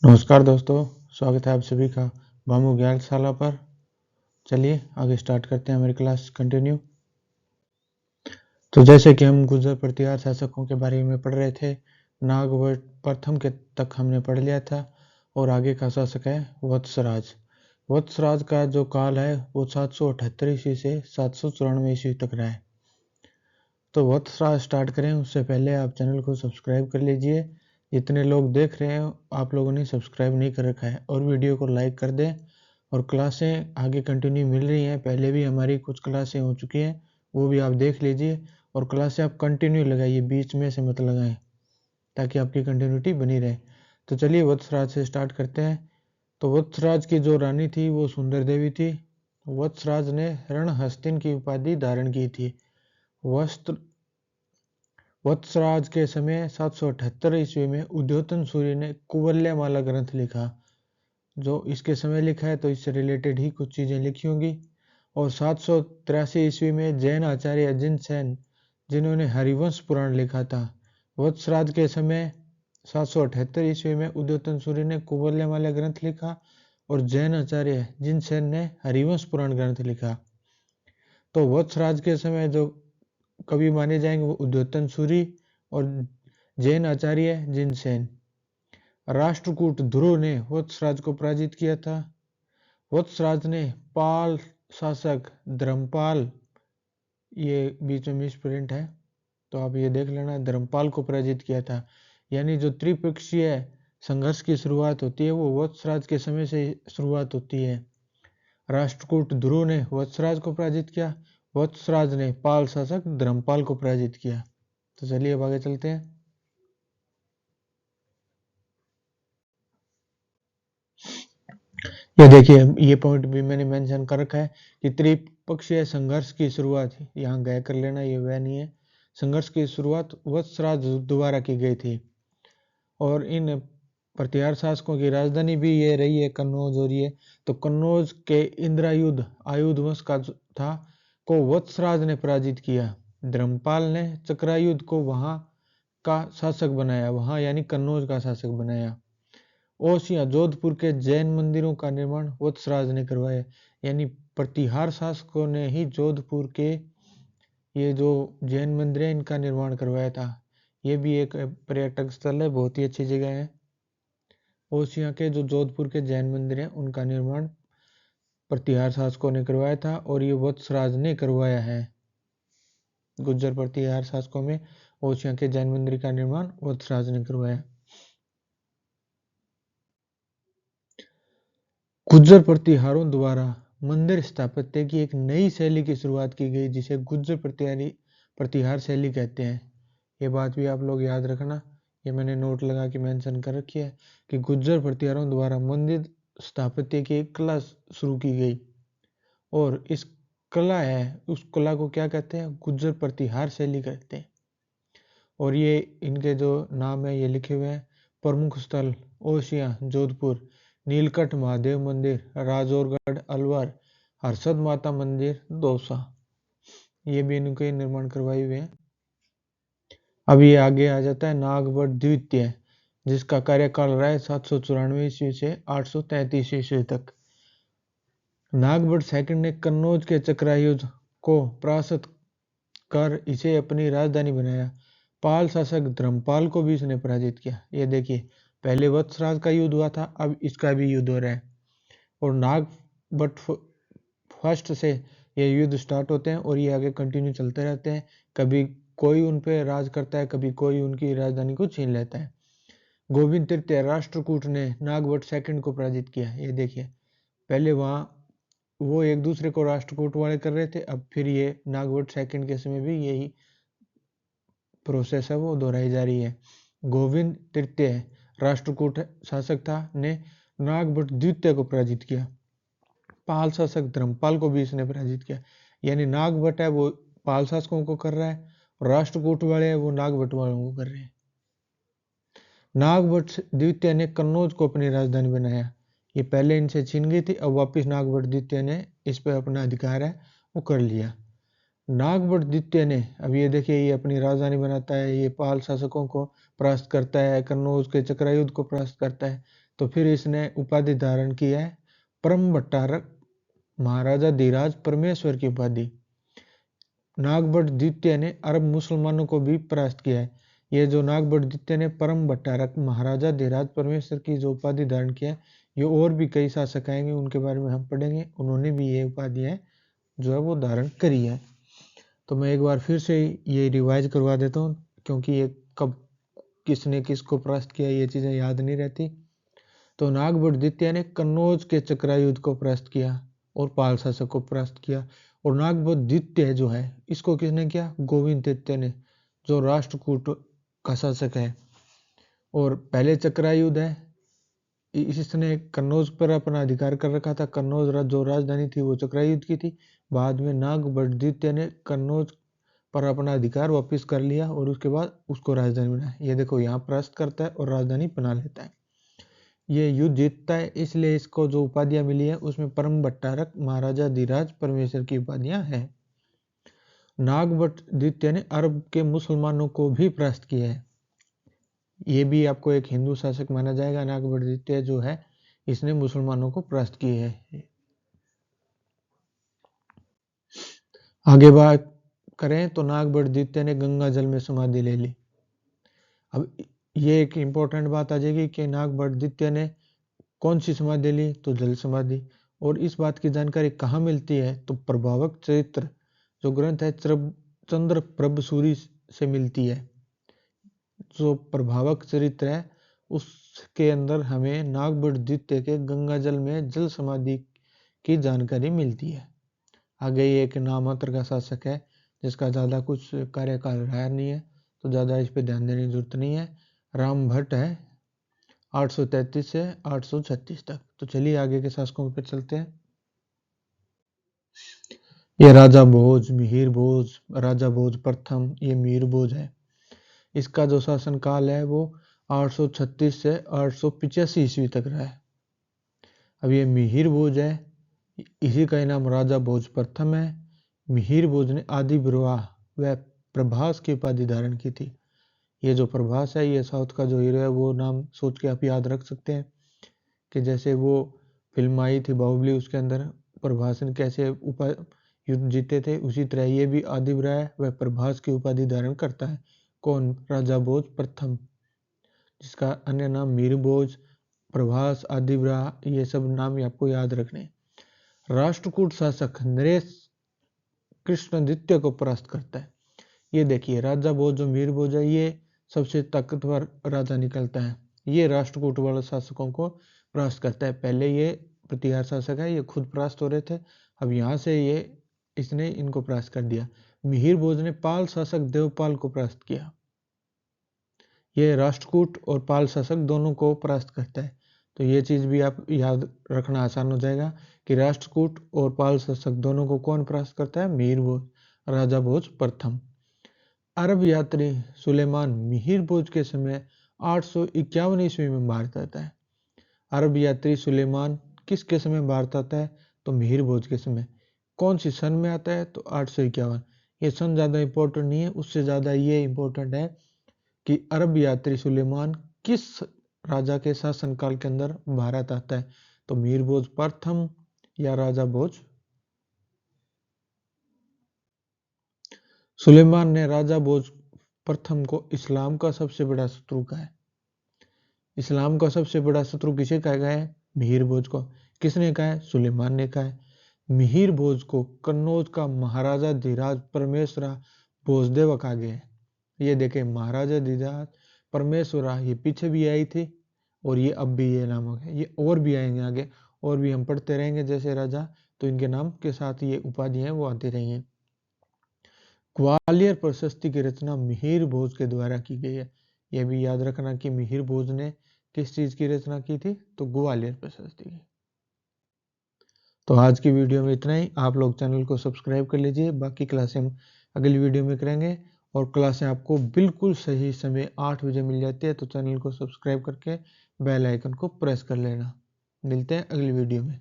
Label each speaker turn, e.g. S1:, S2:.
S1: नमस्कार दोस्तों, स्वागत है आप सभी का भामू ज्ञानशाला पर। चलिए आगे स्टार्ट करते हैं हमारी क्लास कंटिन्यू। तो जैसे कि हम गुर्जर प्रतिहार शासकों के बारे में पढ़ रहे थे, नागवट प्रथम के तक हमने पढ़ लिया था और आगे का शासक है वत्सराज। वत्सराज का जो काल है वो 778 ईस्वी से 794 ईस्वी तक रहा है। तो वत्सराज स्टार्ट करें उससे पहले आप चैनल को सब्सक्राइब कर लीजिए। जितने लोग देख रहे हैं आप लोगों ने सब्सक्राइब नहीं कर रखा है, और वीडियो को लाइक कर दें। और क्लासें आगे कंटिन्यू मिल रही हैं, पहले भी हमारी कुछ क्लासें हो चुकी हैं, वो भी आप देख लीजिए। और क्लासें आप कंटिन्यू लगाइए, बीच में से मत लगाएं, ताकि आपकी कंटिन्यूटी बनी रहे। तो चलिए वत्सराज से स्टार्ट करते हैं। तो वत्सराज की जो रानी थी वो सुंदर देवी थी। वत्सराज ने रणहस्तिन की उपाधि धारण की थी। वत्सराज के समय 778 ईस्वी में उद्योतन सूर्य ने कुवलयमाला ग्रंथ लिखा। जो इसके समय लिखा है तो इससे रिलेटेड ही कुछ चीजें लिखी होंगी। और 783 ईस्वी में जैन आचार्य अजिनसेन, जिन्होंने हरिवंश पुराण लिखा था। वत्सराज के समय 778 ईस्वी में उद्योतन सूर्य ने कुवलयमाला ग्रंथ लिखा और जैन आचार्य जिनसेन ने हरिवंश पुराण ग्रंथ लिखा। तो वत्सराज के समय जो कवि माने जाएंगे वो उद्योतन सूरी और जैन आचार्य जिनसेन। राष्ट्रकूट ध्रुव ने वत्सराज को पराजित किया था। वत्सराज ने पाल शासक धर्मपाल, ये बीच में मिसप्रिंट है तो आप ये देख लेना, धर्मपाल को पराजित किया था। यानी जो त्रिपक्षीय संघर्ष की शुरुआत होती है वो वत्सराज के समय से शुरुआत होती है। राष्ट्रकूट ध्रुव ने वत्सराज को पराजित किया, वत्सराज ने पाल शासक धर्मपाल को पराजित किया। तो चलिए अब आगे चलते हैं। ये देखिए, ये पॉइंट भी मैंने मेंशन कर रखा है कि त्रिपक्षीय संघर्ष की शुरुआत यहाँ गए कर लेना, ये वह नहीं है। संघर्ष की शुरुआत वत्सराज द्वारा की गई थी और इन प्रतिहार शासकों की राजधानी भी ये रही है कन्नौज। और ये तो कन्नौज के इंद्रायुध आयुध वंश का था को वत्सराज ने पराजित किया। धर्मपाल ने चक्रायुध को वहां का शासक बनाया, वहां यानी कन्नौज का शासक बनाया। ओसिया जोधपुर के जैन मंदिरों का निर्माण वत्सराज ने करवाया। यानी प्रतिहार शासकों ने ही जोधपुर के ये जो जैन मंदिर है इनका निर्माण करवाया था। ये भी एक पर्यटक स्थल है, बहुत ही अच्छी जगह है। ओसिया के जो जोधपुर के जैन मंदिर हैं उनका निर्माण प्रतिहार शासकों ने करवाया था और ये वत्सराज ने करवाया है। गुर्जर प्रतिहार शासकों में ओसिया के जैन मंदिर का निर्माण वत्सराज ने करवाया। गुर्जर प्रतिहारों द्वारा मंदिर स्थापत्य की एक नई शैली की शुरुआत की गई, जिसे गुर्जर प्रतिहार शैली कहते हैं। ये बात भी आप लोग याद रखना, ये मैंने नोट लगा के मेंशन कर रखी है कि गुर्जर प्रतिहारों द्वारा मंदिर स्थापत्य की एक कला शुरू की गई। और इस कला है, उस कला को क्या कहते हैं? गुर्जर प्रतिहार शैली कहते हैं। और ये इनके जो नाम है ये लिखे हुए हैं। प्रमुख स्थल ओसिया जोधपुर, नीलकंठ महादेव मंदिर राजौरगढ़ अलवर, हर्षद माता मंदिर दौसा, ये भी इनके निर्माण करवाए हुए हैं। अब ये आगे आ जाता है नागभट्ट द्वितीय, जिसका कार्यकाल रहा है 794 ईस्वी से 833 ईस्वी तक। नागभट्ट सेकंड ने कन्नौज के चक्रायुध को परास्त कर इसे अपनी राजधानी बनाया। पाल शासक धर्मपाल को भी इसने पराजित किया। ये देखिए, पहले वत्सराज का युद्ध हुआ था, अब इसका भी युद्ध हो रहा है। और नागभट्ट फर्स्ट से ये युद्ध स्टार्ट होते हैं और ये आगे कंटिन्यू चलते रहते हैं। कभी कोई उन पे राज करता है, कभी कोई उनकी राजधानी को छीन लेता है। गोविंद तृतीय राष्ट्रकूट ने नागभट्ट सेकंड को पराजित किया। ये देखिए, पहले वहां वो एक दूसरे को राष्ट्रकूट वाले कर रहे थे, अब फिर ये नागभट्ट सेकंड के समय भी यही प्रोसेस है वो दोहराई जा रही है। गोविंद तृतीय राष्ट्रकूट शासक था, ने नागभट्ट द्वितीय को पराजित किया। पाल शासक धर्मपाल को भी इसने पराजित किया। यानी नागभट्ट है वो पाल शासकों को कर रहा है और राष्ट्रकूट वाले हैं वो नागभट्ट वालों को कर रहे हैं। नागभट्ट द्वितीय ने कन्नौज को अपनी राजधानी बनाया। ये पहले इनसे छीन गई थी, अब वापिस नागभट्ट द्वितीय ने इस पर अपना अधिकार है वो कर लिया। नागभट्ट द्वितीय ने, अब ये देखिए, ये अपनी राजधानी बनाता है, ये पाल शासकों को परास्त करता है, कन्नौज के चक्रायुद्ध को परास्त करता है। तो फिर इसने उपाधि धारण की है परम भट्टारक महाराजा धीराज परमेश्वर की उपाधि। नागभट्ट द्वितीय ने अरब मुसलमानों को भी परास्त किया है। ये जो नागभट्ट द्वितीय ने परम भट्टारक महाराजा धीराज परमेश्वर की जो उपाधि धारण किया है, ये और भी कई शासक आएंगे, उनके बारे में हम पढ़ेंगे, उन्होंने भी ये उपाधियां जो है वो धारण करी है। तो मैं एक बार फिर से ये रिवाइज करवा देता हूँ, क्योंकि ये कब किसने किसको परास्त किया ये चीज़ें याद नहीं रहती। तो नागभट्ट द्वितीय ने कन्नौज के चक्रायुद्ध को परास्त किया और पाल शासक को परास्त किया। और नागभट्ट द्वितीय जो है इसको किसने किया? गोविंद तृतीय ने, जो राष्ट्रकूट का शासक है। और पहले चक्रायुद्ध है, इसने कन्नौज पर अपना अधिकार कर रखा था। कन्नौज जो राजधानी थी वो चक्रायुद्ध की थी। बाद में नागभट्ट द्वितीय ने कन्नौज पर अपना अधिकार वापस कर लिया और उसके बाद उसको राजधानी बनाया। ये देखो, यहाँ परास्त करता है और राजधानी बना लेता है। ये युद्ध जीतता है, इसलिए इसको जो उपाधियां मिली है उसमें परम भट्टारक महाराजा धीराज परमेश्वर की उपाधियां हैं। नागभट्ट द्वितीय ने अरब के मुसलमानों को भी परास्त किया है। ये भी आपको एक हिंदू शासक माना जाएगा। नागभट्ट द्वितीय जो है इसने मुसलमानों को परास्त किए है। आगे बात करें तो नागभट्ट द्वितीय ने गंगा जल में समाधि ले ली। अब ये एक इंपॉर्टेंट बात आ जाएगी कि नागभट्ट द्वितीय ने कौन सी समाधि ली? तो जल समाधि। और इस बात की जानकारी कहाँ मिलती है? तो प्रभावक चरित्र जो ग्रंथ है चंद्र प्रभ सूरी से मिलती है। जो प्रभावक चरित्र है उसके अंदर हमें नागभट्ट द्वितीय के गंगा जल में जल समाधि की जानकारी मिलती है। आगे ये एक नामात्र का शासक है जिसका ज़्यादा कुछ कार्यकाल रहा नहीं है, तो ज़्यादा इस पर ध्यान देने की जरूरत नहीं है। राम भट्ट है 833 से 836 तक। तो चलिए आगे के शासकों पर चलते हैं। ये राजा भोज, मिहिर भोज, राजा भोज प्रथम, ये मिहिर भोज है। इसका जो शासन काल है वो 836 से 885 ईस्वी तक रहा है। अब ये मिहिर भोज है, इसी का नाम राजा भोज प्रथम है। मिहिर भोज ने आदि विवाह व प्रभास की उपाधि धारण की थी। ये जो प्रभास है ये साउथ का जो हीरो है, वो नाम सोच के आप याद रख सकते हैं कि जैसे वो फिल्म आई थी बाहुबली, उसके अंदर प्रभास ने कैसे युद्ध जीते थे, उसी तरह ये भी आदि विवाह व प्रभास की उपाधि धारण करता है। कौन? राजा भोज प्रथम, जिसका अन्य नाम मीर भोज, प्रभास, आदिव्राह, ये सब नाम आपको याद रखने। राष्ट्रकूट शासक नरेश कृष्ण द्वितीय को परास्त करता है। ये देखिए, राजा भोज जो मीर भोज है ये सबसे ताकतवर राजा निकलता है। ये राष्ट्रकूट वाले शासकों को परास्त करता है। पहले ये प्रतिहार शासक है, ये खुद परास्त हो रहे थे, अब यहाँ से ये इसने इनको परास्त कर दिया। मिहिर भोज ने पाल शासक देवपाल को परास्त किया। ये राष्ट्रकूट और पाल शासक दोनों को परास्त करता है। तो ये चीज़ भी आप याद रखना आसान हो जाएगा कि राष्ट्रकूट और पाल शासक दोनों को कौन परास्त करता है? मिहिर भोज, राजा भोज प्रथम। अरब यात्री सुलेमान मिहिर भोज के समय 851 ईस्वी में भारत आता है। अरब यात्री सुलेमान किसके समय भारत आता है? तो मिहिर भोज के समय। कौन सी सन में आता है? तो 851। ये सन ज़्यादा इंपॉर्टेंट नहीं है, उससे ज़्यादा ये इंपॉर्टेंट है कि अरब यात्री सुलेमान किस राजा के शासनकाल के अंदर भारत आता है? तो मिहिर भोज प्रथम या राजा भोज। सुलेमान ने राजा भोज प्रथम को इस्लाम का सबसे बड़ा शत्रु कहा है। इस्लाम का सबसे बड़ा शत्रु किसे कहा गया है? मिहिर भोज को। किसने कहा है? सुलेमान ने कहा है। मिहिर भोज को कन्नौज का महाराजा धीराज परमेश्वरा भोजदेव कहा गया है। ये देखें, महाराजा धीराज परमेश्वरा, ये पीछे भी आई थी और ये अब भी ये नामक है। ये और भी आएंगे आगे, और भी हम पढ़ते रहेंगे जैसे राजा, तो इनके नाम के साथ ये उपाधि हैं वो आती रही हैं। ग्वालियर प्रशस्ति की रचना मिहिर भोज के द्वारा की गई है। यह भी याद रखना कि मिहिर भोज ने किस चीज की रचना की थी? तो ग्वालियर प्रशस्ति की। तो आज की वीडियो में इतना ही। आप लोग चैनल को सब्सक्राइब कर लीजिए, बाकी क्लासें हम अगली वीडियो में करेंगे। और क्लासें आपको बिल्कुल सही समय 8 बजे मिल जाती है, तो चैनल को सब्सक्राइब करके बेल आइकन को प्रेस कर लेना। मिलते हैं अगली वीडियो में।